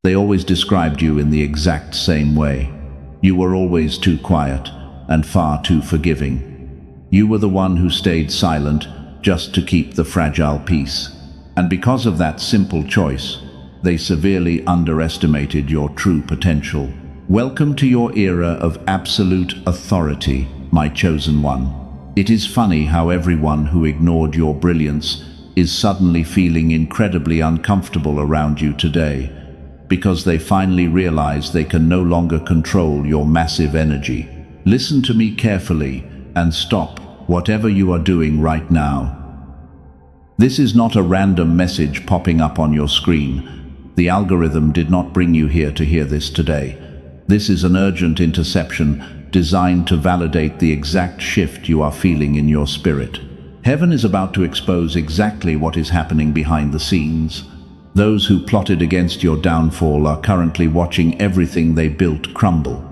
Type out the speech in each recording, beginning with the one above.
They always described you in the exact same way. You were always too quiet and far too forgiving. You were the one who stayed silent just to keep the fragile peace. And because of that simple choice, they severely underestimated your true potential. Welcome to your era of absolute authority, my chosen one. It is funny how everyone who ignored your brilliance is suddenly feeling incredibly uncomfortable around you today, because they finally realize they can no longer control your massive energy. Listen to me carefully and stop whatever you are doing right now. This is not a random message popping up on your screen. The algorithm did not bring you here to hear this today. This is an urgent interception designed to validate the exact shift you are feeling in your spirit. Heaven is about to expose exactly what is happening behind the scenes. Those who plotted against your downfall are currently watching everything they built crumble.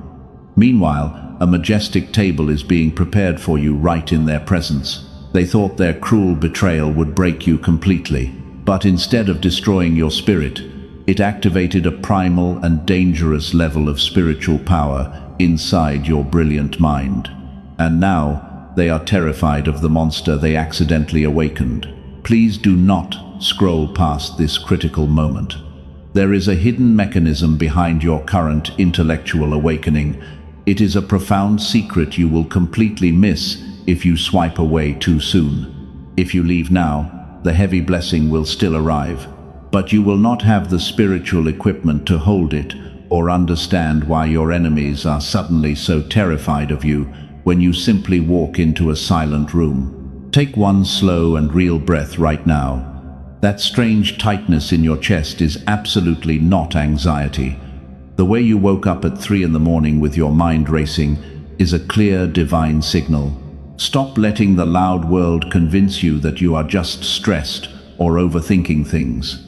Meanwhile, a majestic table is being prepared for you right in their presence. They thought their cruel betrayal would break you completely, but instead of destroying your spirit, it activated a primal and dangerous level of spiritual power inside your brilliant mind. And now, they are terrified of the monster they accidentally awakened. Please do not scroll past this critical moment. There is a hidden mechanism behind your current intellectual awakening. It is a profound secret you will completely miss if you swipe away too soon. If you leave now, the heavy blessing will still arrive, but you will not have the spiritual equipment to hold it or understand why your enemies are suddenly so terrified of you when you simply walk into a silent room. Take one slow and real breath right now. That strange tightness in your chest is absolutely not anxiety. The way you woke up at 3 in the morning with your mind racing is a clear divine signal. Stop letting the loud world convince you that you are just stressed or overthinking things.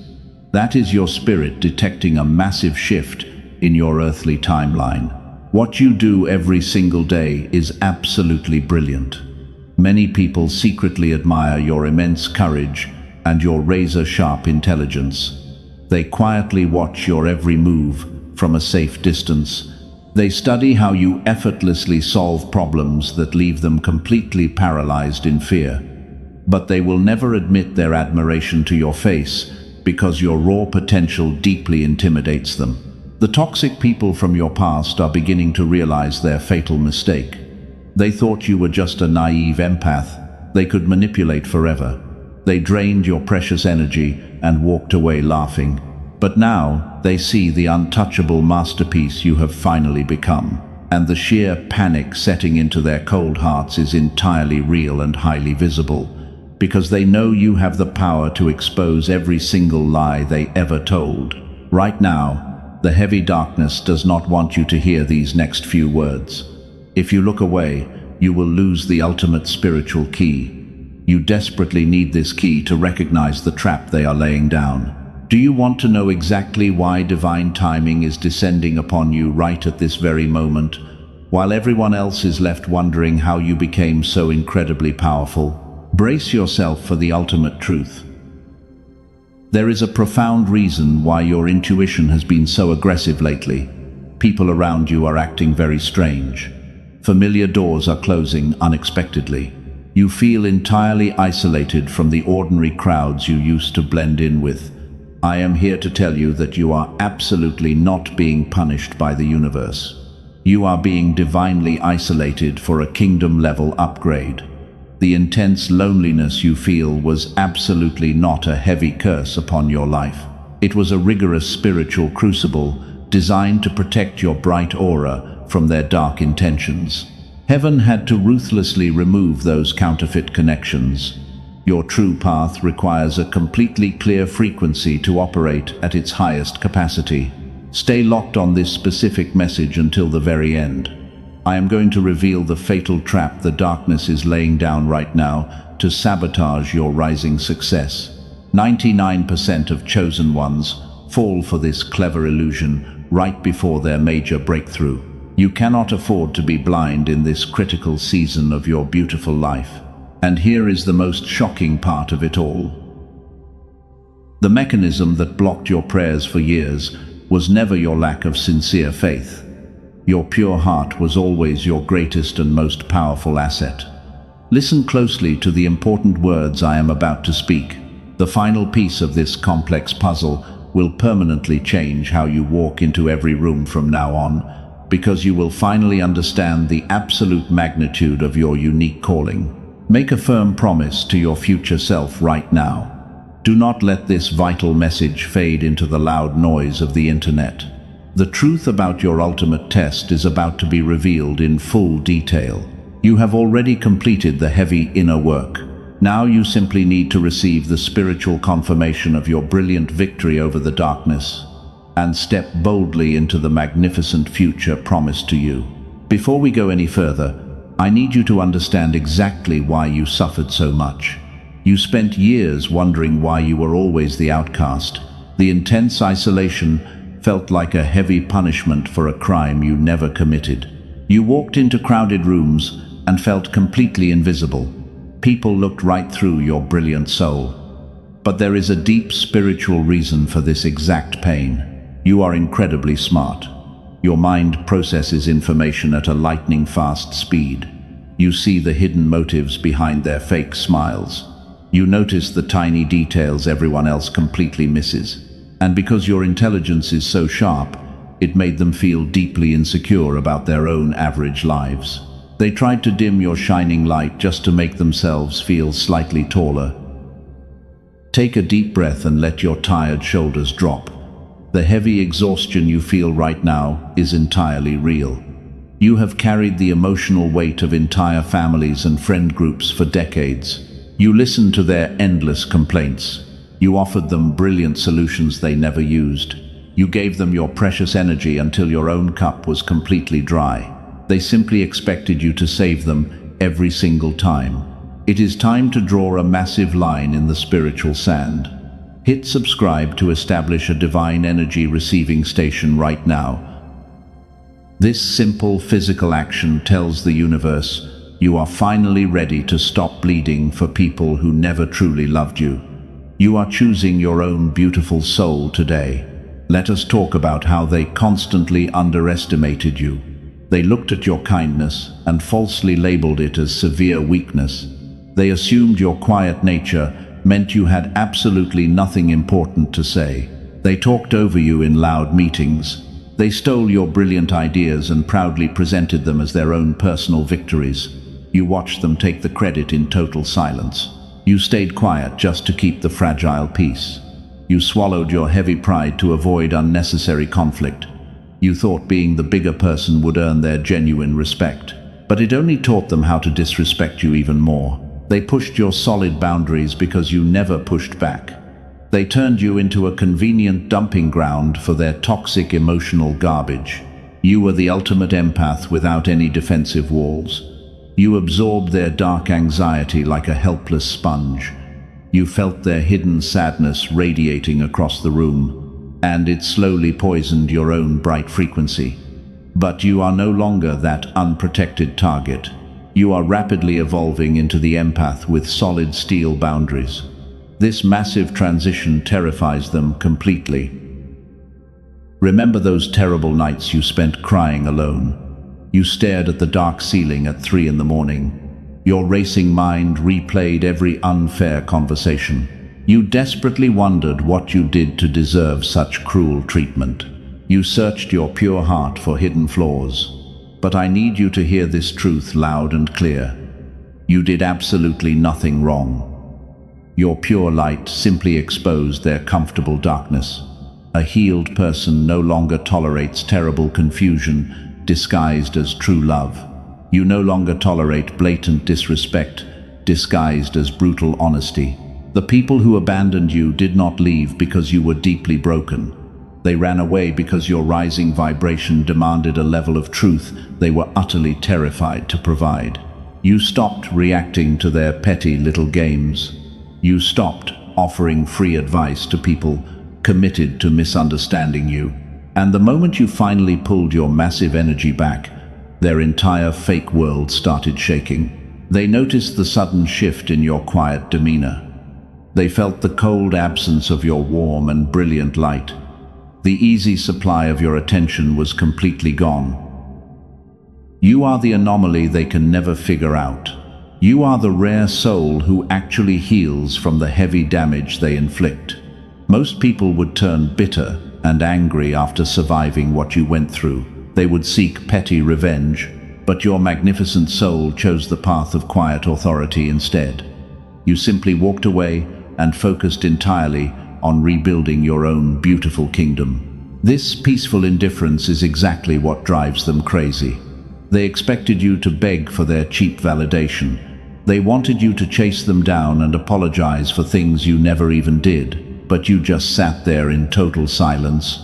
That is your spirit detecting a massive shift in your earthly timeline. What you do every single day is absolutely brilliant. Many people secretly admire your immense courage and your razor-sharp intelligence. They quietly watch your every move from a safe distance. They study how you effortlessly solve problems that leave them completely paralyzed in fear. But they will never admit their admiration to your face because your raw potential deeply intimidates them. The toxic people from your past are beginning to realize their fatal mistake. They thought you were just a naive empath they could manipulate forever. They drained your precious energy and walked away laughing. But now they see the untouchable masterpiece you have finally become, and the sheer panic setting into their cold hearts is entirely real and highly visible, because they know you have the power to expose every single lie they ever told. Right now, the heavy darkness does not want you to hear these next few words. If you look away, you will lose the ultimate spiritual key. You desperately need this key to recognize the trap they are laying down. Do you want to know exactly why divine timing is descending upon you right at this very moment, while everyone else is left wondering how you became so incredibly powerful? Brace yourself for the ultimate truth. There is a profound reason why your intuition has been so aggressive lately. People around you are acting very strange. Familiar doors are closing unexpectedly. You feel entirely isolated from the ordinary crowds you used to blend in with. I am here to tell you that you are absolutely not being punished by the universe. You are being divinely isolated for a kingdom-level upgrade. The intense loneliness you feel was absolutely not a heavy curse upon your life. It was a rigorous spiritual crucible designed to protect your bright aura from their dark intentions. Heaven had to ruthlessly remove those counterfeit connections. Your true path requires a completely clear frequency to operate at its highest capacity. Stay locked on this specific message until the very end. I am going to reveal the fatal trap the darkness is laying down right now to sabotage your rising success. 99% of chosen ones fall for this clever illusion right before their major breakthrough. You cannot afford to be blind in this critical season of your beautiful life. And here is the most shocking part of it all. The mechanism that blocked your prayers for years was never your lack of sincere faith. Your pure heart was always your greatest and most powerful asset. Listen closely to the important words I am about to speak. The final piece of this complex puzzle will permanently change how you walk into every room from now on, because you will finally understand the absolute magnitude of your unique calling. Make a firm promise to your future self right now. Do not let this vital message fade into the loud noise of the internet. The truth about your ultimate test is about to be revealed in full detail. You have already completed the heavy inner work. Now you simply need to receive the spiritual confirmation of your brilliant victory over the darkness and step boldly into the magnificent future promised to you. Before we go any further, I need you to understand exactly why you suffered so much. You spent years wondering why you were always the outcast. The intense isolation felt like a heavy punishment for a crime you never committed. You walked into crowded rooms and felt completely invisible. People looked right through your brilliant soul. But there is a deep spiritual reason for this exact pain. You are incredibly smart. Your mind processes information at a lightning-fast speed. You see the hidden motives behind their fake smiles. You notice the tiny details everyone else completely misses. And because your intelligence is so sharp, it made them feel deeply insecure about their own average lives. They tried to dim your shining light just to make themselves feel slightly taller. Take a deep breath and let your tired shoulders drop. The heavy exhaustion you feel right now is entirely real. You have carried the emotional weight of entire families and friend groups for decades. You listened to their endless complaints. You offered them brilliant solutions they never used. You gave them your precious energy until your own cup was completely dry. They simply expected you to save them every single time. It is time to draw a massive line in the spiritual sand. Hit subscribe to establish a divine energy receiving station right now. This simple physical action tells the universe you are finally ready to stop bleeding for people who never truly loved you. You are choosing your own beautiful soul today. Let us talk about how they constantly underestimated you. They looked at your kindness and falsely labeled it as severe weakness. They assumed your quiet nature meant you had absolutely nothing important to say. They talked over you in loud meetings. They stole your brilliant ideas and proudly presented them as their own personal victories. You watched them take the credit in total silence. You stayed quiet just to keep the fragile peace. You swallowed your heavy pride to avoid unnecessary conflict. You thought being the bigger person would earn their genuine respect. But it only taught them how to disrespect you even more. They pushed your solid boundaries because you never pushed back. They turned you into a convenient dumping ground for their toxic emotional garbage. You were the ultimate empath without any defensive walls. You absorbed their dark anxiety like a helpless sponge. You felt their hidden sadness radiating across the room, and it slowly poisoned your own bright frequency. But you are no longer that unprotected target. You are rapidly evolving into the empath with solid steel boundaries. This massive transition terrifies them completely. Remember those terrible nights you spent crying alone? You stared at the dark ceiling at 3 in the morning. Your racing mind replayed every unfair conversation. You desperately wondered what you did to deserve such cruel treatment. You searched your pure heart for hidden flaws. But I need you to hear this truth loud and clear. You did absolutely nothing wrong. Your pure light simply exposed their comfortable darkness. A healed person no longer tolerates terrible confusion disguised as true love. You no longer tolerate blatant disrespect disguised as brutal honesty. The people who abandoned you did not leave because you were deeply broken. They ran away because your rising vibration demanded a level of truth they were utterly terrified to provide. You stopped reacting to their petty little games. You stopped offering free advice to people committed to misunderstanding you. And the moment you finally pulled your massive energy back, their entire fake world started shaking. They noticed the sudden shift in your quiet demeanor. They felt the cold absence of your warm and brilliant light. The easy supply of your attention was completely gone. You are the anomaly they can never figure out. You are the rare soul who actually heals from the heavy damage they inflict. Most people would turn bitter and angry after surviving what you went through. They would seek petty revenge, but your magnificent soul chose the path of quiet authority instead. You simply walked away and focused entirely on rebuilding your own beautiful kingdom. This peaceful indifference is exactly what drives them crazy. They expected you to beg for their cheap validation. They wanted you to chase them down and apologize for things you never even did, but you just sat there in total silence.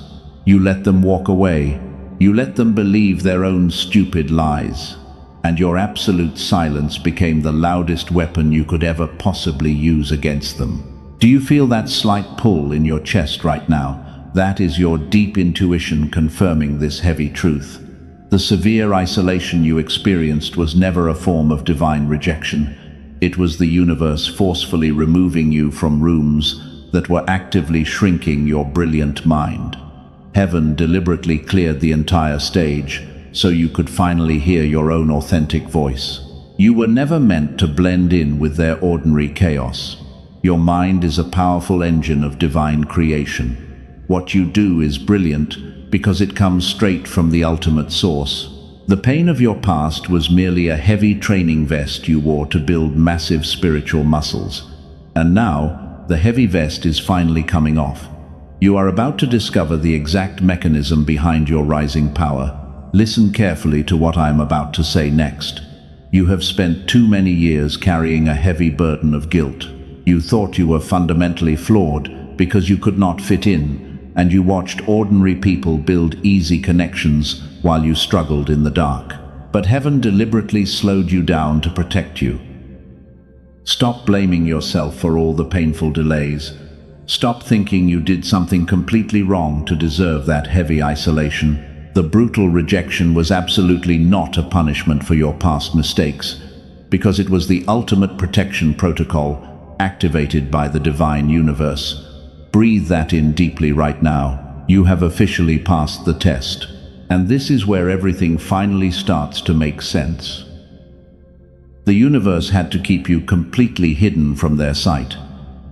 You let them walk away. You let them believe their own stupid lies. And your absolute silence became the loudest weapon you could ever possibly use against them. Do you feel that slight pull in your chest right now? That is your deep intuition confirming this heavy truth. The severe isolation you experienced was never a form of divine rejection. It was the universe forcefully removing you from rooms that were actively shrinking your brilliant mind. Heaven deliberately cleared the entire stage so you could finally hear your own authentic voice. You were never meant to blend in with their ordinary chaos. Your mind is a powerful engine of divine creation. What you do is brilliant because it comes straight from the ultimate source. The pain of your past was merely a heavy training vest you wore to build massive spiritual muscles. And now, the heavy vest is finally coming off. You are about to discover the exact mechanism behind your rising power. Listen carefully to what I am about to say next. You have spent too many years carrying a heavy burden of guilt. You thought you were fundamentally flawed because you could not fit in, and you watched ordinary people build easy connections while you struggled in the dark. But heaven deliberately slowed you down to protect you. Stop blaming yourself for all the painful delays. Stop thinking you did something completely wrong to deserve that heavy isolation. The brutal rejection was absolutely not a punishment for your past mistakes, because it was the ultimate protection protocol activated by the divine universe. Breathe that in deeply right now. You have officially passed the test. And this is where everything finally starts to make sense. The universe had to keep you completely hidden from their sight.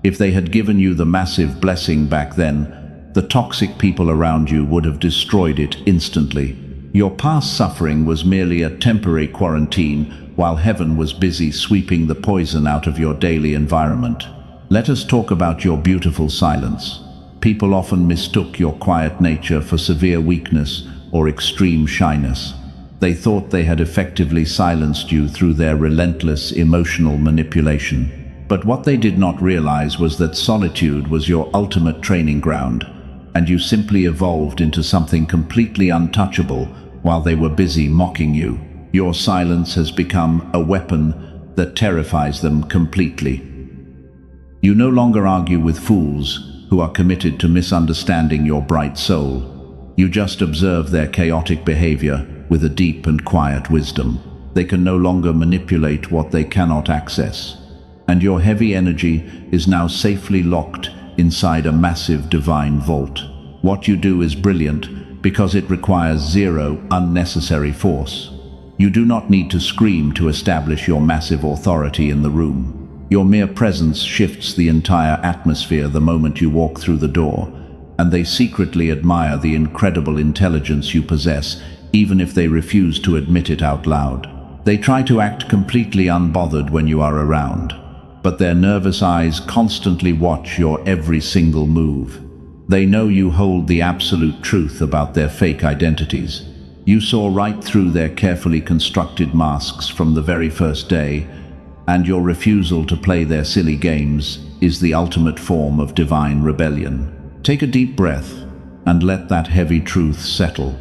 If they had given you the massive blessing back then, the toxic people around you would have destroyed it instantly. Your past suffering was merely a temporary quarantine, while heaven was busy sweeping the poison out of your daily environment. Let us talk about your beautiful silence. People often mistook your quiet nature for severe weakness or extreme shyness. They thought they had effectively silenced you through their relentless emotional manipulation. But what they did not realize was that solitude was your ultimate training ground, and you simply evolved into something completely untouchable while they were busy mocking you. Your silence has become a weapon that terrifies them completely. You no longer argue with fools who are committed to misunderstanding your bright soul. You just observe their chaotic behavior with a deep and quiet wisdom. They can no longer manipulate what they cannot access. And your heavy energy is now safely locked inside a massive divine vault. What you do is brilliant because it requires zero unnecessary force. You do not need to scream to establish your massive authority in the room. Your mere presence shifts the entire atmosphere the moment you walk through the door, and they secretly admire the incredible intelligence you possess, even if they refuse to admit it out loud. They try to act completely unbothered when you are around, but their nervous eyes constantly watch your every single move. They know you hold the absolute truth about their fake identities. You saw right through their carefully constructed masks from the very first day, and your refusal to play their silly games is the ultimate form of divine rebellion. Take a deep breath and let that heavy truth settle.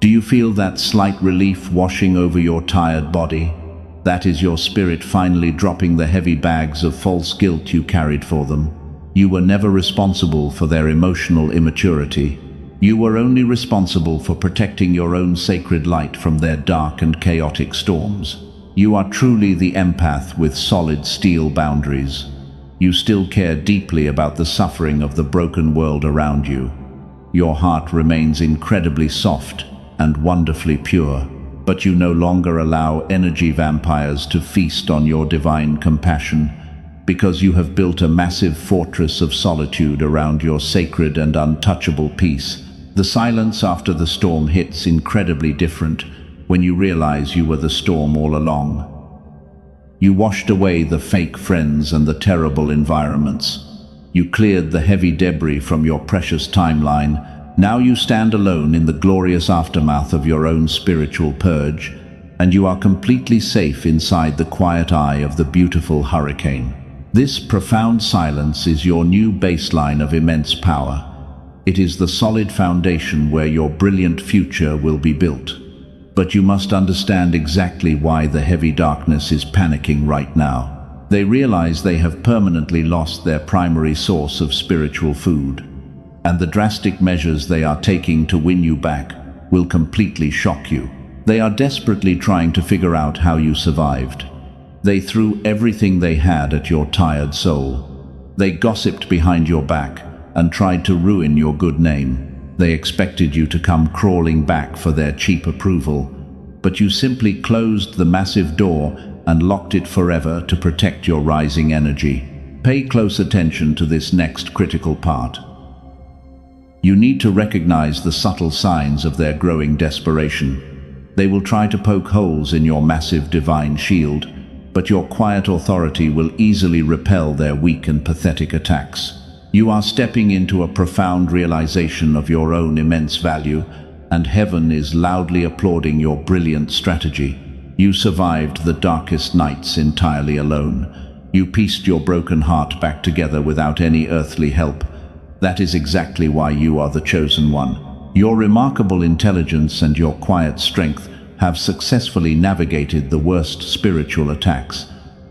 Do you feel that slight relief washing over your tired body? That is your spirit finally dropping the heavy bags of false guilt you carried for them. You were never responsible for their emotional immaturity. You were only responsible for protecting your own sacred light from their dark and chaotic storms. You are truly the empath with solid steel boundaries. You still care deeply about the suffering of the broken world around you. Your heart remains incredibly soft and wonderfully pure, but you no longer allow energy vampires to feast on your divine compassion, because you have built a massive fortress of solitude around your sacred and untouchable peace. The silence after the storm hits incredibly different when you realize you were the storm all along. You washed away the fake friends and the terrible environments. You cleared the heavy debris from your precious timeline. Now you stand alone in the glorious aftermath of your own spiritual purge, and you are completely safe inside the quiet eye of the beautiful hurricane. This profound silence is your new baseline of immense power. It is the solid foundation where your brilliant future will be built. But you must understand exactly why the heavy darkness is panicking right now. They realize they have permanently lost their primary source of spiritual food, and the drastic measures they are taking to win you back will completely shock you. They are desperately trying to figure out how you survived. They threw everything they had at your tired soul. They gossiped behind your back and tried to ruin your good name. They expected you to come crawling back for their cheap approval, but you simply closed the massive door and locked it forever to protect your rising energy. Pay close attention to this next critical part. You need to recognize the subtle signs of their growing desperation. They will try to poke holes in your massive divine shield, but your quiet authority will easily repel their weak and pathetic attacks. You are stepping into a profound realization of your own immense value, and heaven is loudly applauding your brilliant strategy. You survived the darkest nights entirely alone. You pieced your broken heart back together without any earthly help. That is exactly why you are the chosen one. Your remarkable intelligence and your quiet strength have successfully navigated the worst spiritual attacks,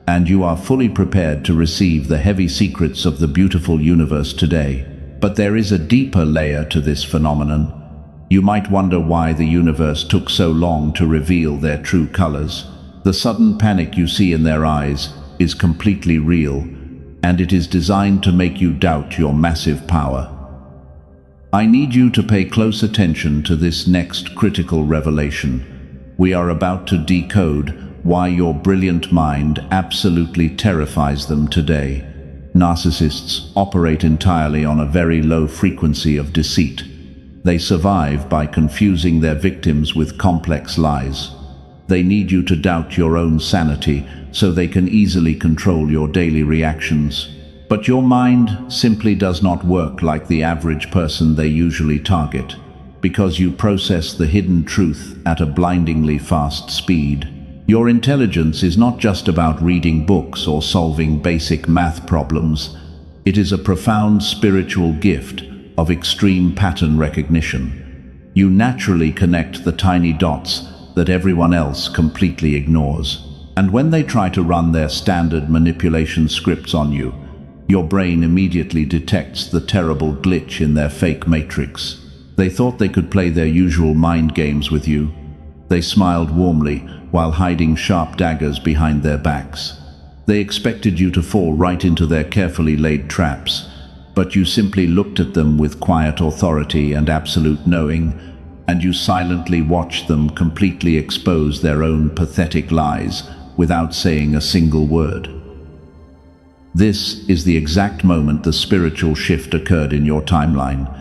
and you are fully prepared to receive the heavy secrets of the beautiful universe today. But there is a deeper layer to this phenomenon. You might wonder why the universe took so long to reveal their true colors. The sudden panic you see in their eyes is completely real, and it is designed to make you doubt your massive power. I need you to pay close attention to this next critical revelation. We are about to decode why your brilliant mind absolutely terrifies them today. Narcissists operate entirely on a very low frequency of deceit. They survive by confusing their victims with complex lies. They need you to doubt your own sanity so they can easily control your daily reactions. But your mind simply does not work like the average person they usually target, because you process the hidden truth at a blindingly fast speed. Your intelligence is not just about reading books or solving basic math problems. It is a profound spiritual gift of extreme pattern recognition. You naturally connect the tiny dots that everyone else completely ignores. And when they try to run their standard manipulation scripts on you, your brain immediately detects the terrible glitch in their fake matrix. They thought they could play their usual mind games with you. They smiled warmly while hiding sharp daggers behind their backs. They expected you to fall right into their carefully laid traps, but you simply looked at them with quiet authority and absolute knowing, and you silently watched them completely expose their own pathetic lies without saying a single word. This is the exact moment the spiritual shift occurred in your timeline.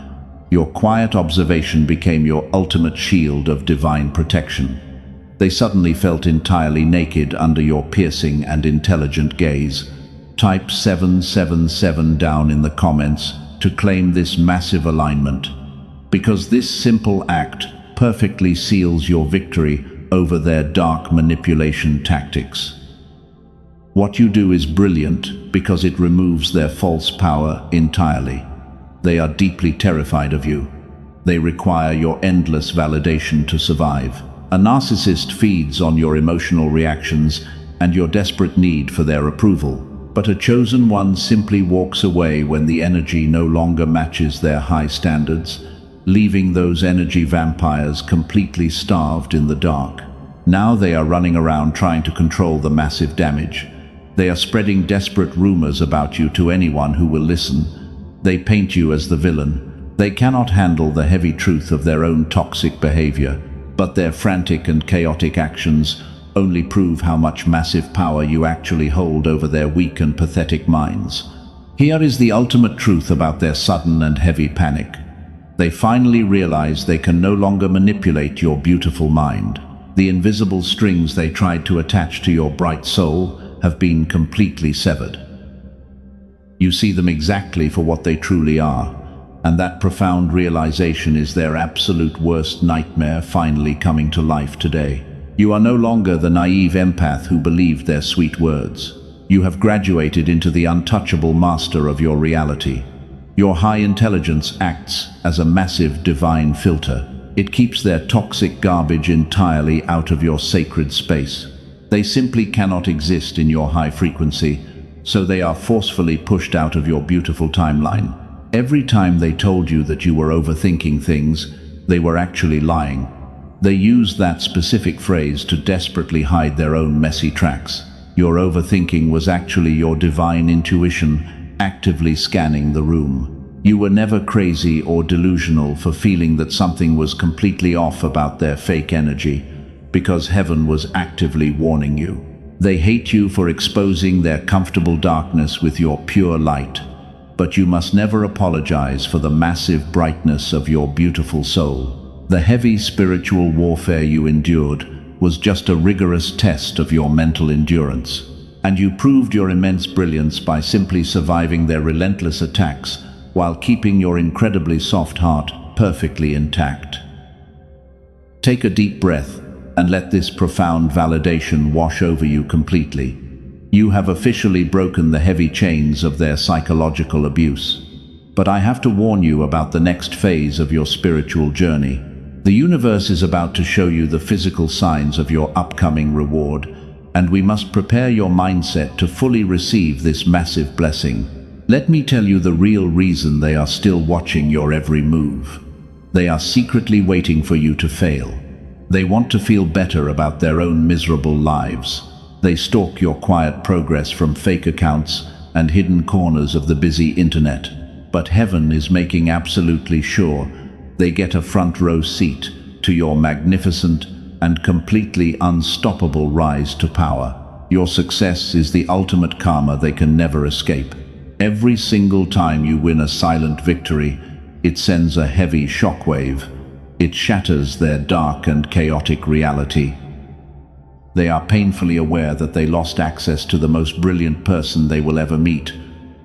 Your quiet observation became your ultimate shield of divine protection. They suddenly felt entirely naked under your piercing and intelligent gaze. Type 777 down in the comments to claim this massive alignment, because this simple act perfectly seals your victory over their dark manipulation tactics. What you do is brilliant because it removes their false power entirely. They are deeply terrified of you. They require your endless validation to survive. A narcissist feeds on your emotional reactions and your desperate need for their approval. But a chosen one simply walks away when the energy no longer matches their high standards, leaving those energy vampires completely starved in the dark. Now they are running around trying to control the massive damage. They are spreading desperate rumors about you to anyone who will listen. They paint you as the villain. They cannot handle the heavy truth of their own toxic behavior, but their frantic and chaotic actions only prove how much massive power you actually hold over their weak and pathetic minds. Here is the ultimate truth about their sudden and heavy panic. They finally realize they can no longer manipulate your beautiful mind. The invisible strings they tried to attach to your bright soul have been completely severed. You see them exactly for what they truly are, and that profound realization is their absolute worst nightmare finally coming to life today. You are no longer the naive empath who believed their sweet words. You have graduated into the untouchable master of your reality. Your high intelligence acts as a massive divine filter. It keeps their toxic garbage entirely out of your sacred space. They simply cannot exist in your high frequency, so they are forcefully pushed out of your beautiful timeline. Every time they told you that you were overthinking things, they were actually lying. They used that specific phrase to desperately hide their own messy tracks. Your overthinking was actually your divine intuition actively scanning the room. You were never crazy or delusional for feeling that something was completely off about their fake energy, because heaven was actively warning you. They hate you for exposing their comfortable darkness with your pure light, but you must never apologize for the massive brightness of your beautiful soul. The heavy spiritual warfare you endured was just a rigorous test of your mental endurance, and you proved your immense brilliance by simply surviving their relentless attacks while keeping your incredibly soft heart perfectly intact. Take a deep breath and let this profound validation wash over you completely. You have officially broken the heavy chains of their psychological abuse. But I have to warn you about the next phase of your spiritual journey. The universe is about to show you the physical signs of your upcoming reward, and we must prepare your mindset to fully receive this massive blessing. Let me tell you the real reason they are still watching your every move. They are secretly waiting for you to fail. They want to feel better about their own miserable lives. They stalk your quiet progress from fake accounts and hidden corners of the busy internet. But heaven is making absolutely sure they get a front row seat to your magnificent and completely unstoppable rise to power. Your success is the ultimate karma they can never escape. Every single time you win a silent victory, it sends a heavy shockwave. It shatters their dark and chaotic reality. They are painfully aware that they lost access to the most brilliant person they will ever meet,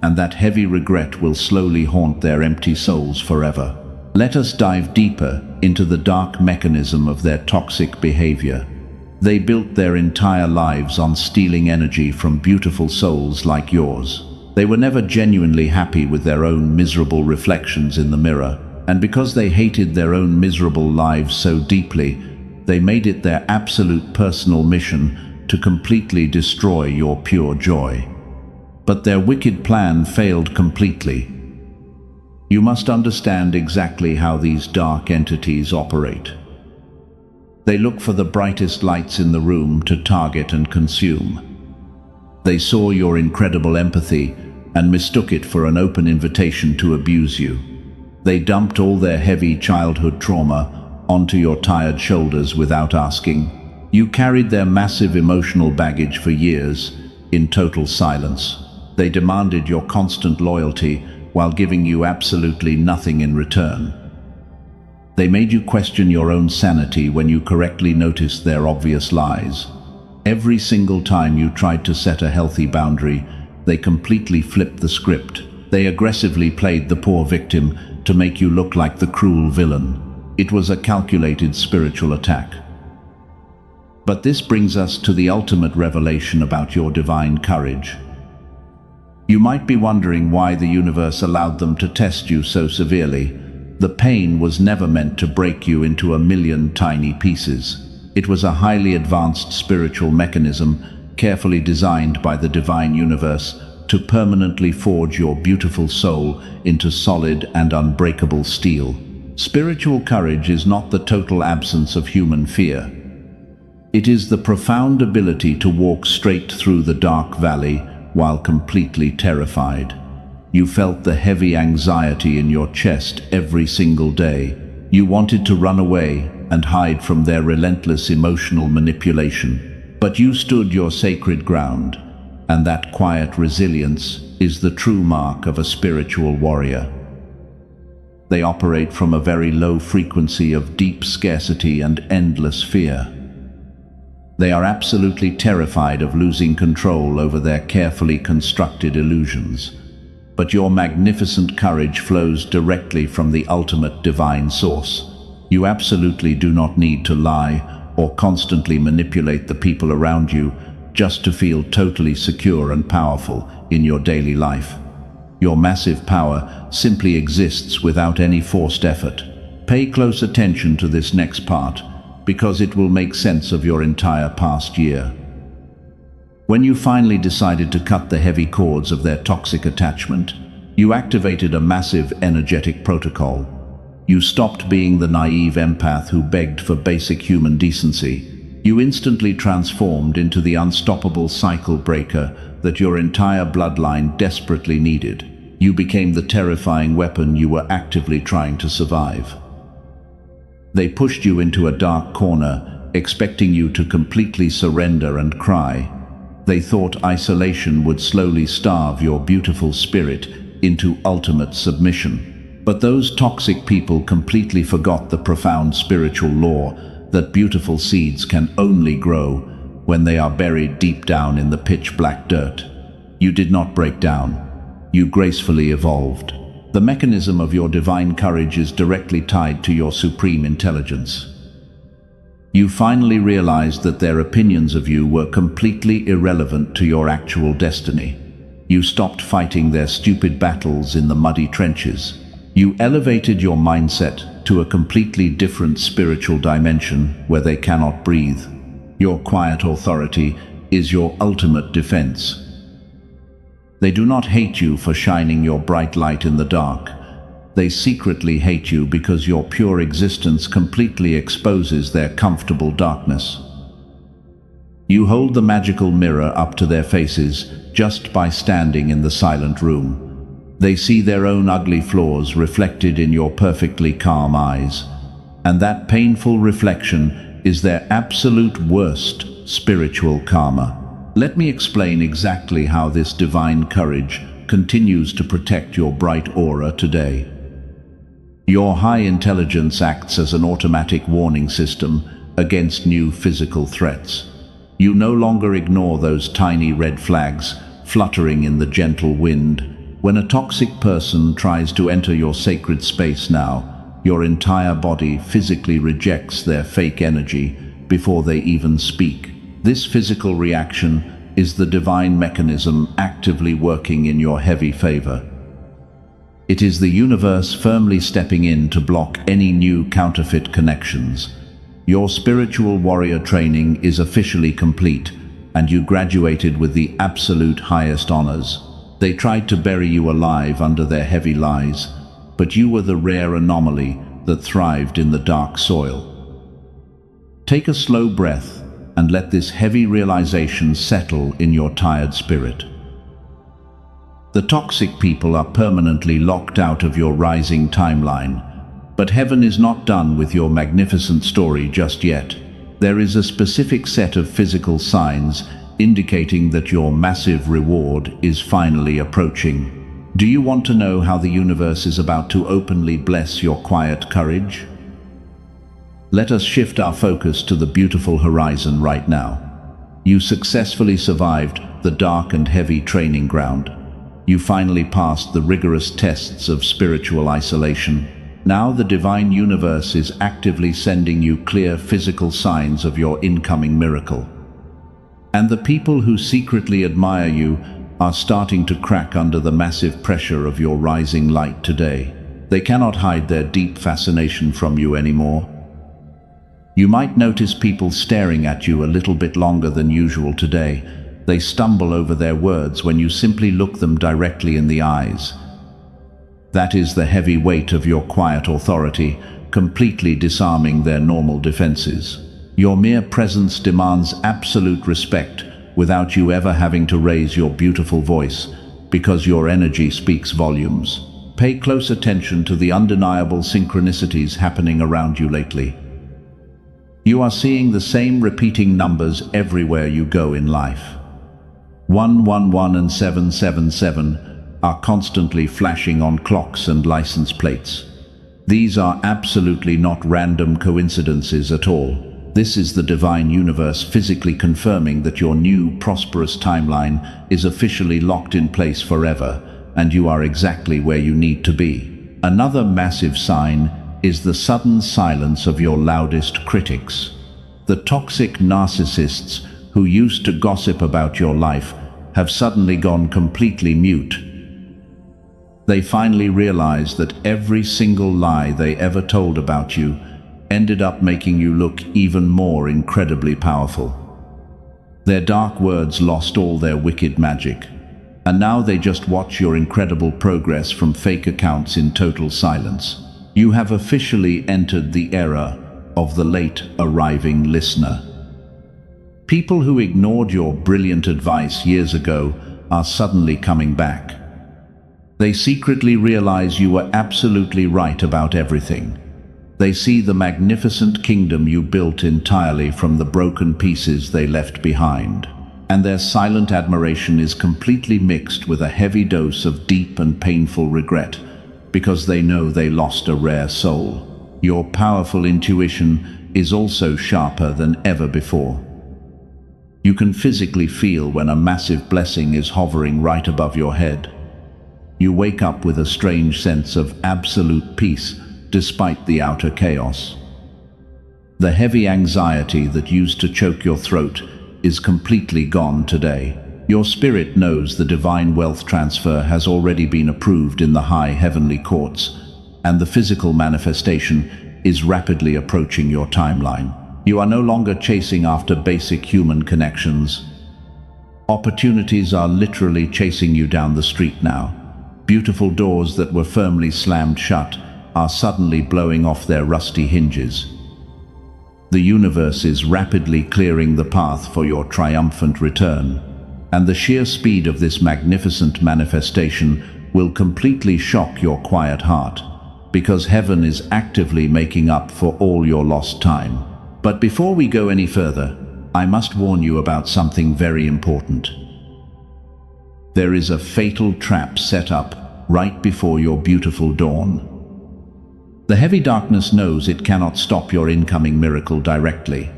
and that heavy regret will slowly haunt their empty souls forever. Let us dive deeper into the dark mechanism of their toxic behavior. They built their entire lives on stealing energy from beautiful souls like yours. They were never genuinely happy with their own miserable reflections in the mirror, and because they hated their own miserable lives so deeply, they made it their absolute personal mission to completely destroy your pure joy. But their wicked plan failed completely. You must understand exactly how these dark entities operate. They look for the brightest lights in the room to target and consume. They saw your incredible empathy and mistook it for an open invitation to abuse you. They dumped all their heavy childhood trauma onto your tired shoulders without asking. You carried their massive emotional baggage for years in total silence. They demanded your constant loyalty while giving you absolutely nothing in return. They made you question your own sanity when you correctly noticed their obvious lies. Every single time you tried to set a healthy boundary, they completely flipped the script. They aggressively played the poor victim to make you look like the cruel villain. It was a calculated spiritual attack. But this brings us to the ultimate revelation about your divine courage. You might be wondering why the universe allowed them to test you so severely. The pain was never meant to break you into a million tiny pieces. It was a highly advanced spiritual mechanism carefully designed by the divine universe to permanently forge your beautiful soul into solid and unbreakable steel. Spiritual courage is not the total absence of human fear. It is the profound ability to walk straight through the dark valley while completely terrified. You felt the heavy anxiety in your chest every single day. You wanted to run away and hide from their relentless emotional manipulation. But you stood your sacred ground, and that quiet resilience is the true mark of a spiritual warrior. They operate from a very low frequency of deep scarcity and endless fear. They are absolutely terrified of losing control over their carefully constructed illusions. But your magnificent courage flows directly from the ultimate divine source. You absolutely do not need to lie or constantly manipulate the people around you just to feel totally secure and powerful in your daily life. Your massive power simply exists without any forced effort. Pay close attention to this next part, because it will make sense of your entire past year. When you finally decided to cut the heavy cords of their toxic attachment, you activated a massive energetic protocol. You stopped being the naive empath who begged for basic human decency. You instantly transformed into the unstoppable cycle breaker that your entire bloodline desperately needed. You became the terrifying weapon you were actively trying to survive. They pushed you into a dark corner, expecting you to completely surrender and cry. They thought isolation would slowly starve your beautiful spirit into ultimate submission. But those toxic people completely forgot the profound spiritual law that beautiful seeds can only grow when they are buried deep down in the pitch-black dirt. You did not break down. You gracefully evolved. The mechanism of your divine courage is directly tied to your supreme intelligence. You finally realized that their opinions of you were completely irrelevant to your actual destiny. You stopped fighting their stupid battles in the muddy trenches. You elevated your mindset to a completely different spiritual dimension where they cannot breathe. Your quiet authority is your ultimate defense. They do not hate you for shining your bright light in the dark. They secretly hate you because your pure existence completely exposes their comfortable darkness. You hold the magical mirror up to their faces just by standing in the silent room. They see their own ugly flaws reflected in your perfectly calm eyes, and that painful reflection is their absolute worst spiritual karma. Let me explain exactly how this divine courage continues to protect your bright aura today. Your high intelligence acts as an automatic warning system against new physical threats. You no longer ignore those tiny red flags fluttering in the gentle wind. When a toxic person tries to enter your sacred space now, your entire body physically rejects their fake energy before they even speak. This physical reaction is the divine mechanism actively working in your heavy favor. It is the universe firmly stepping in to block any new counterfeit connections. Your spiritual warrior training is officially complete, and you graduated with the absolute highest honors. They tried to bury you alive under their heavy lies, but you were the rare anomaly that thrived in the dark soil. Take a slow breath and let this heavy realization settle in your tired spirit. The toxic people are permanently locked out of your rising timeline, but heaven is not done with your magnificent story just yet. There is a specific set of physical signs indicating that your massive reward is finally approaching. Do you want to know how the universe is about to openly bless your quiet courage? Let us shift our focus to the beautiful horizon right now. You successfully survived the dark and heavy training ground. You finally passed the rigorous tests of spiritual isolation. Now the divine universe is actively sending you clear physical signs of your incoming miracle. And the people who secretly admire you are starting to crack under the massive pressure of your rising light today. They cannot hide their deep fascination from you anymore. You might notice people staring at you a little bit longer than usual today. They stumble over their words when you simply look them directly in the eyes. That is the heavy weight of your quiet authority, completely disarming their normal defenses. Your mere presence demands absolute respect without you ever having to raise your beautiful voice, because your energy speaks volumes. Pay close attention to the undeniable synchronicities happening around you lately. You are seeing the same repeating numbers everywhere you go in life. 111 and 777 are constantly flashing on clocks and license plates. These are absolutely not random coincidences at all. This is the divine universe physically confirming that your new, prosperous timeline is officially locked in place forever, and you are exactly where you need to be. Another massive sign is the sudden silence of your loudest critics. The toxic narcissists who used to gossip about your life have suddenly gone completely mute. They finally realize that every single lie they ever told about you ended up making you look even more incredibly powerful. Their dark words lost all their wicked magic, and now they just watch your incredible progress from fake accounts in total silence. You have officially entered the era of the late arriving listener. People who ignored your brilliant advice years ago are suddenly coming back. They secretly realize you were absolutely right about everything. They see the magnificent kingdom you built entirely from the broken pieces they left behind, and their silent admiration is completely mixed with a heavy dose of deep and painful regret, because they know they lost a rare soul. Your powerful intuition is also sharper than ever before. You can physically feel when a massive blessing is hovering right above your head. You wake up with a strange sense of absolute peace despite the outer chaos. The heavy anxiety that used to choke your throat is completely gone today. Your spirit knows the divine wealth transfer has already been approved in the high heavenly courts, and the physical manifestation is rapidly approaching your timeline. You are no longer chasing after basic human connections. Opportunities are literally chasing you down the street now. Beautiful doors that were firmly slammed shut are suddenly blowing off their rusty hinges. The universe is rapidly clearing the path for your triumphant return, and the sheer speed of this magnificent manifestation will completely shock your quiet heart, because heaven is actively making up for all your lost time. But before we go any further, I must warn you about something very important. There is a fatal trap set up right before your beautiful dawn. The heavy darkness knows it cannot stop your incoming miracle directly,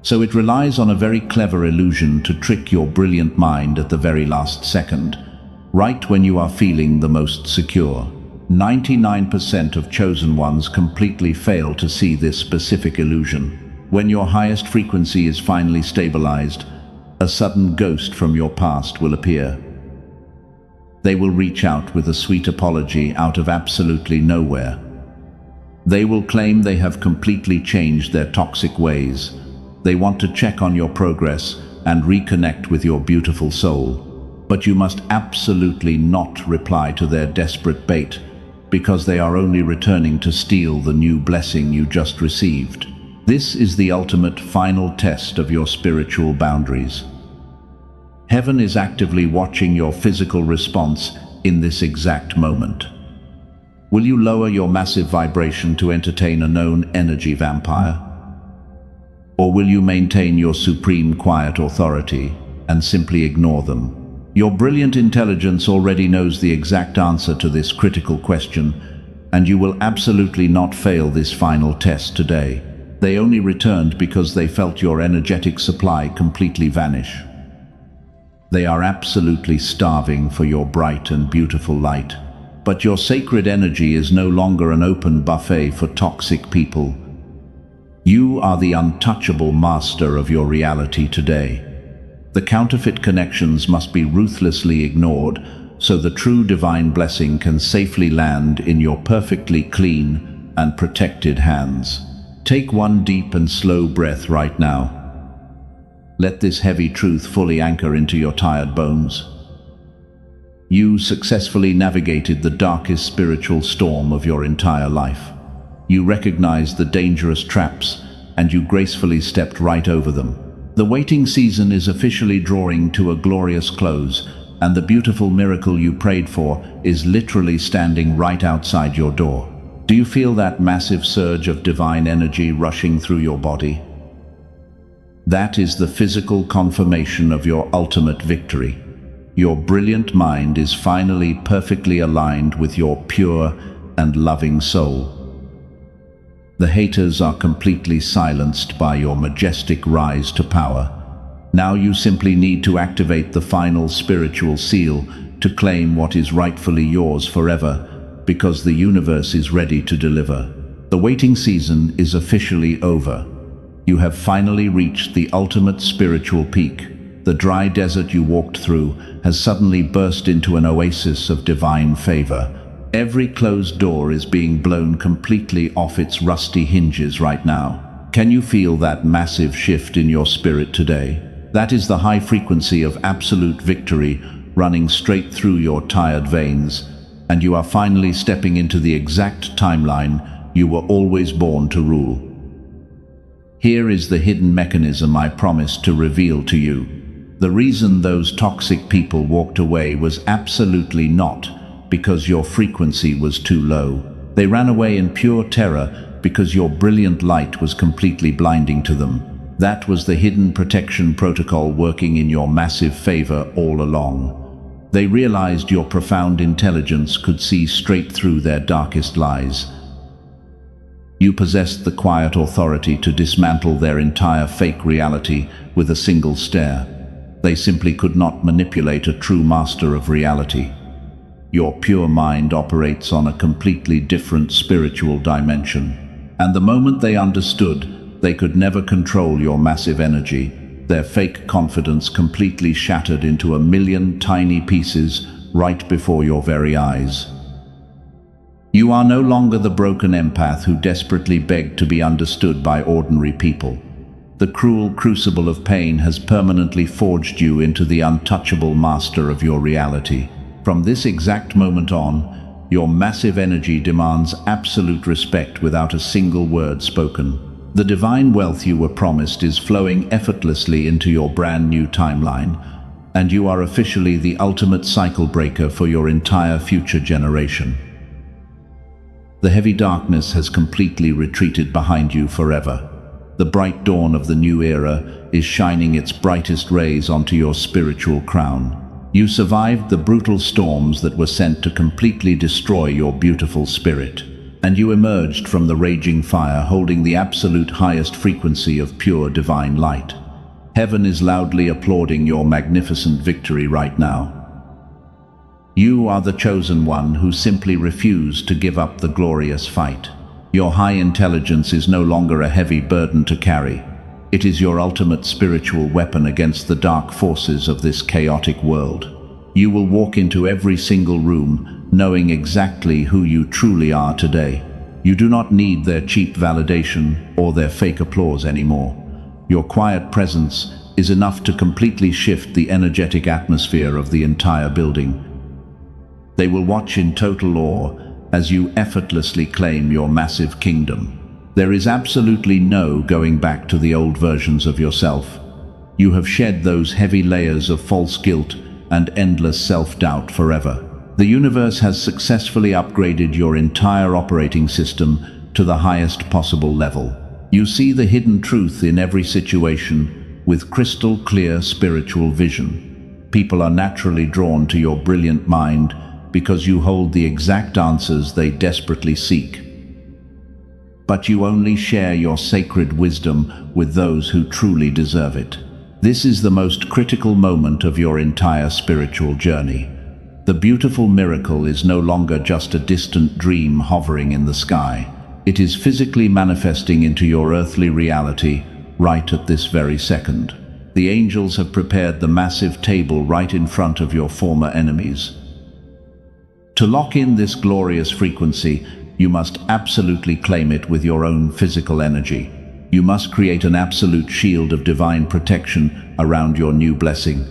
so it relies on a very clever illusion to trick your brilliant mind at the very last second, right when you are feeling the most secure. 99% of chosen ones completely fail to see this specific illusion. When your highest frequency is finally stabilized, a sudden ghost from your past will appear. They will reach out with a sweet apology out of absolutely nowhere. They will claim they have completely changed their toxic ways. They want to check on your progress and reconnect with your beautiful soul. But you must absolutely not reply to their desperate bait, because they are only returning to steal the new blessing you just received. This is the ultimate final test of your spiritual boundaries. Heaven is actively watching your physical response in this exact moment. Will you lower your massive vibration to entertain a known energy vampire? Or will you maintain your supreme quiet authority and simply ignore them? Your brilliant intelligence already knows the exact answer to this critical question, and you will absolutely not fail this final test today. They only returned because they felt your energetic supply completely vanish. They are absolutely starving for your bright and beautiful light. But your sacred energy is no longer an open buffet for toxic people. You are the untouchable master of your reality today. The counterfeit connections must be ruthlessly ignored so the true divine blessing can safely land in your perfectly clean and protected hands. Take one deep and slow breath right now. Let this heavy truth fully anchor into your tired bones. You successfully navigated the darkest spiritual storm of your entire life. You recognized the dangerous traps, and you gracefully stepped right over them. The waiting season is officially drawing to a glorious close, and the beautiful miracle you prayed for is literally standing right outside your door. Do you feel that massive surge of divine energy rushing through your body? That is the physical confirmation of your ultimate victory. Your brilliant mind is finally perfectly aligned with your pure and loving soul. The haters are completely silenced by your majestic rise to power. Now you simply need to activate the final spiritual seal to claim what is rightfully yours forever, because the universe is ready to deliver. The waiting season is officially over. You have finally reached the ultimate spiritual peak. The dry desert you walked through has suddenly burst into an oasis of divine favor. Every closed door is being blown completely off its rusty hinges right now. Can you feel that massive shift in your spirit today? That is the high frequency of absolute victory running straight through your tired veins, and you are finally stepping into the exact timeline you were always born to rule. Here is the hidden mechanism I promised to reveal to you. The reason those toxic people walked away was absolutely not because your frequency was too low. They ran away in pure terror because your brilliant light was completely blinding to them. That was the hidden protection protocol working in your massive favor all along. They realized your profound intelligence could see straight through their darkest lies. You possessed the quiet authority to dismantle their entire fake reality with a single stare. They simply could not manipulate a true master of reality. Your pure mind operates on a completely different spiritual dimension. And the moment they understood they could never control your massive energy, their fake confidence completely shattered into a million tiny pieces right before your very eyes. You are no longer the broken empath who desperately begged to be understood by ordinary people. The cruel crucible of pain has permanently forged you into the untouchable master of your reality. From this exact moment on, your massive energy demands absolute respect without a single word spoken. The divine wealth you were promised is flowing effortlessly into your brand new timeline, and you are officially the ultimate cycle breaker for your entire future generation. The heavy darkness has completely retreated behind you forever. The bright dawn of the new era is shining its brightest rays onto your spiritual crown. You survived the brutal storms that were sent to completely destroy your beautiful spirit, and you emerged from the raging fire holding the absolute highest frequency of pure divine light. Heaven is loudly applauding your magnificent victory right now. You are the chosen one who simply refused to give up the glorious fight. Your high intelligence is no longer a heavy burden to carry. It is your ultimate spiritual weapon against the dark forces of this chaotic world. You will walk into every single room knowing exactly who you truly are today. You do not need their cheap validation or their fake applause anymore. Your quiet presence is enough to completely shift the energetic atmosphere of the entire building. They will watch in total awe as you effortlessly claim your massive kingdom. There is absolutely no going back to the old versions of yourself. You have shed those heavy layers of false guilt and endless self-doubt forever. The universe has successfully upgraded your entire operating system to the highest possible level. You see the hidden truth in every situation with crystal clear spiritual vision. People are naturally drawn to your brilliant mind because you hold the exact answers they desperately seek. But you only share your sacred wisdom with those who truly deserve it. This is the most critical moment of your entire spiritual journey. The beautiful miracle is no longer just a distant dream hovering in the sky. It is physically manifesting into your earthly reality right at this very second. The angels have prepared the massive table right in front of your former enemies. To lock in this glorious frequency, you must absolutely claim it with your own physical energy. You must create an absolute shield of divine protection around your new blessing.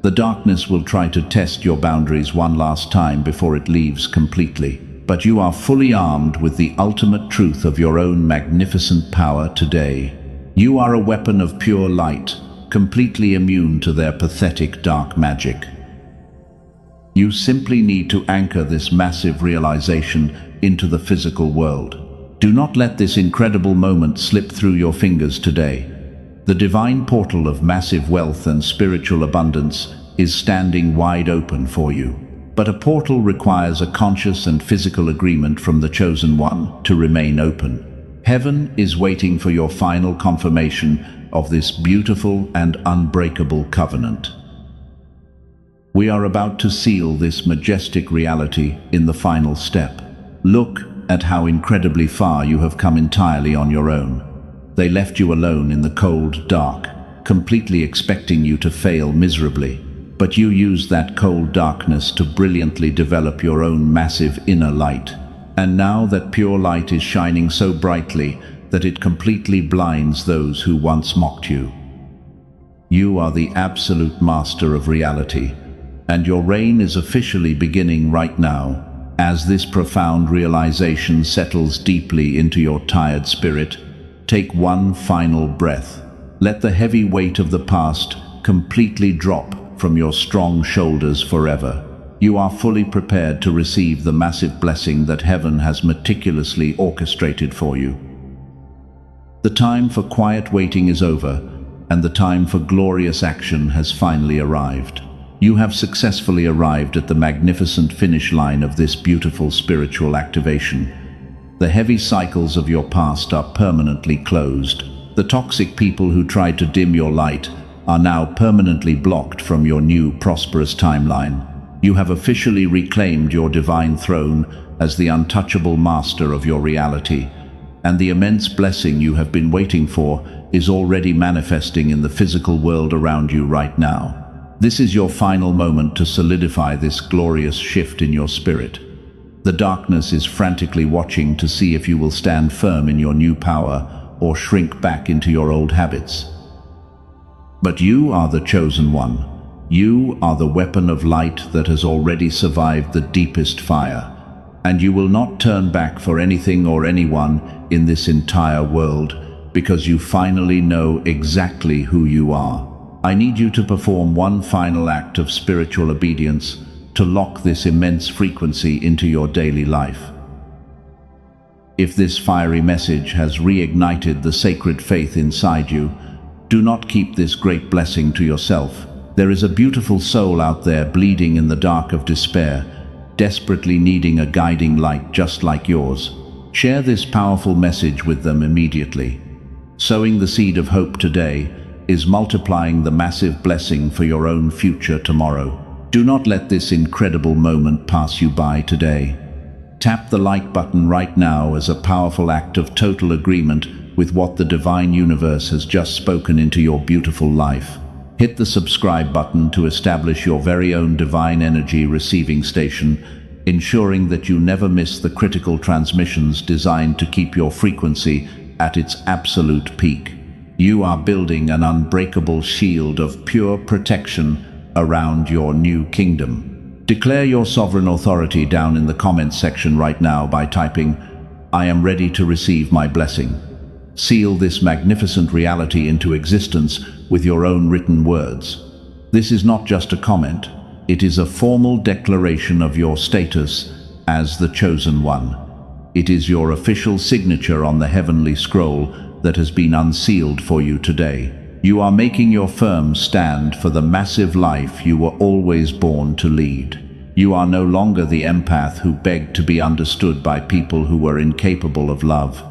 The darkness will try to test your boundaries one last time before it leaves completely. But you are fully armed with the ultimate truth of your own magnificent power today. You are a weapon of pure light, completely immune to their pathetic dark magic. You simply need to anchor this massive realization into the physical world. Do not let this incredible moment slip through your fingers today. The divine portal of massive wealth and spiritual abundance is standing wide open for you. But a portal requires a conscious and physical agreement from the chosen one to remain open. Heaven is waiting for your final confirmation of this beautiful and unbreakable covenant. We are about to seal this majestic reality in the final step. Look at how incredibly far you have come entirely on your own. They left you alone in the cold dark, completely expecting you to fail miserably. But you used that cold darkness to brilliantly develop your own massive inner light. And now that pure light is shining so brightly that it completely blinds those who once mocked you. You are the absolute master of reality, and your reign is officially beginning right now. As this profound realization settles deeply into your tired spirit, take one final breath. Let the heavy weight of the past completely drop from your strong shoulders forever. You are fully prepared to receive the massive blessing that heaven has meticulously orchestrated for you. The time for quiet waiting is over, and the time for glorious action has finally arrived. You have successfully arrived at the magnificent finish line of this beautiful spiritual activation. The heavy cycles of your past are permanently closed. The toxic people who tried to dim your light are now permanently blocked from your new prosperous timeline. You have officially reclaimed your divine throne as the untouchable master of your reality, and the immense blessing you have been waiting for is already manifesting in the physical world around you right now. This is your final moment to solidify this glorious shift in your spirit. The darkness is frantically watching to see if you will stand firm in your new power or shrink back into your old habits. But you are the chosen one. You are the weapon of light that has already survived the deepest fire, and you will not turn back for anything or anyone in this entire world because you finally know exactly who you are. I need you to perform one final act of spiritual obedience to lock this immense frequency into your daily life. If this fiery message has reignited the sacred faith inside you, do not keep this great blessing to yourself. There is a beautiful soul out there bleeding in the dark of despair, desperately needing a guiding light just like yours. Share this powerful message with them immediately. Sowing the seed of hope today is multiplying the massive blessing for your own future tomorrow. Do not let this incredible moment pass you by today. Tap the like button right now as a powerful act of total agreement with what the divine universe has just spoken into your beautiful life. Hit the subscribe button to establish your very own divine energy receiving station, ensuring that you never miss the critical transmissions designed to keep your frequency at its absolute peak. You are building an unbreakable shield of pure protection around your new kingdom. Declare your sovereign authority down in the comments section right now by typing, "I am ready to receive my blessing." Seal this magnificent reality into existence with your own written words. This is not just a comment, it is a formal declaration of your status as the chosen one. It is your official signature on the heavenly scroll that has been unsealed for you today. You are making your firm stand for the massive life you were always born to lead. You are no longer the empath who begged to be understood by people who were incapable of love.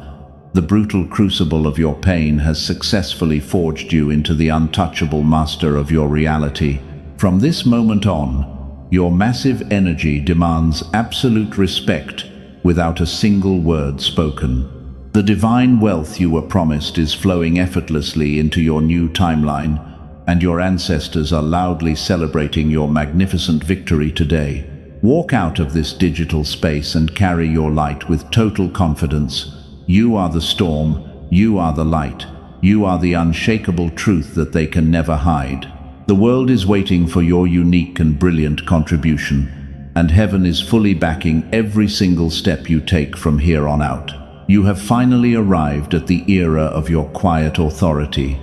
The brutal crucible of your pain has successfully forged you into the untouchable master of your reality. From this moment on, your massive energy demands absolute respect without a single word spoken. The divine wealth you were promised is flowing effortlessly into your new timeline, and your ancestors are loudly celebrating your magnificent victory today. Walk out of this digital space and carry your light with total confidence. You are the storm, you are the light, you are the unshakable truth that they can never hide. The world is waiting for your unique and brilliant contribution, and heaven is fully backing every single step you take from here on out. You have finally arrived at the era of your quiet authority,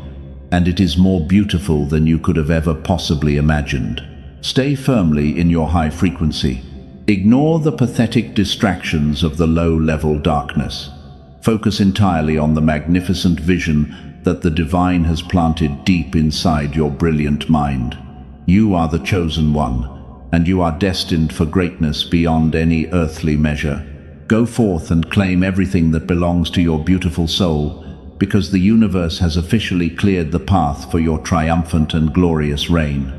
and it is more beautiful than you could have ever possibly imagined. Stay firmly in your high frequency. Ignore the pathetic distractions of the low-level darkness. Focus entirely on the magnificent vision that the divine has planted deep inside your brilliant mind. You are the chosen one, and you are destined for greatness beyond any earthly measure. Go forth and claim everything that belongs to your beautiful soul, because the universe has officially cleared the path for your triumphant and glorious reign.